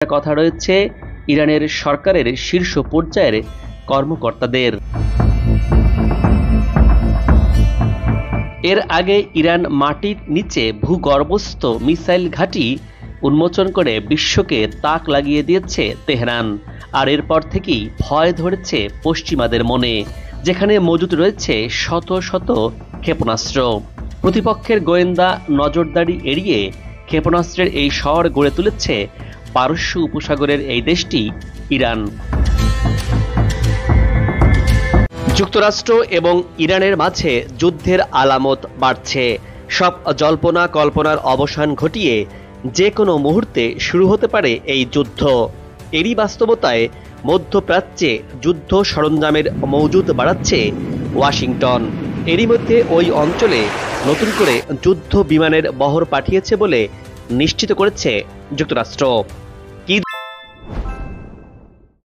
কথা রয়েছে ইরানের সরকারের শীর্ষ পর্যায়ের কর্মকর্তাদের। এর আগে ইরান মাটির নিচে ভূগর্ভস্থ মিসাইল ঘাঁটি উন্মোচন করে বিশ্বকে তাক লাগিয়ে দিয়েছে তেহরান। আর এরপর থেকেই ভয় ধরেছে পশ্চিমাদের মনে, যেখানে মজুদ রয়েছে শত শত ক্ষেপণাস্ত্র। প্রতিপক্ষের গোয়েন্দা নজরদারি এড়িয়ে ক্ষেপণাস্ত্রের এই শহর গড়ে তুলেছে পারস্য উপসাগরের এই দেশটি ইরান। যুক্তরাষ্ট্র এবং ইরানের মাঝে যুদ্ধের আলামত বাড়ছে। সব জল্পনা কল্পনার অবসান ঘটিয়ে যে কোনো মুহূর্তে শুরু হতে পারে এই যুদ্ধ। এরই বাস্তবতায় মধ্যপ্রাচ্যে যুদ্ধ সরঞ্জামের মজুদ বাড়াচ্ছে ওয়াশিংটন। এরই মধ্যে ওই অঞ্চলে নতুন করে যুদ্ধ বিমানের বহর পাঠিয়েছে বলে নিশ্চিত করেছে যুক্তরাষ্ট্র।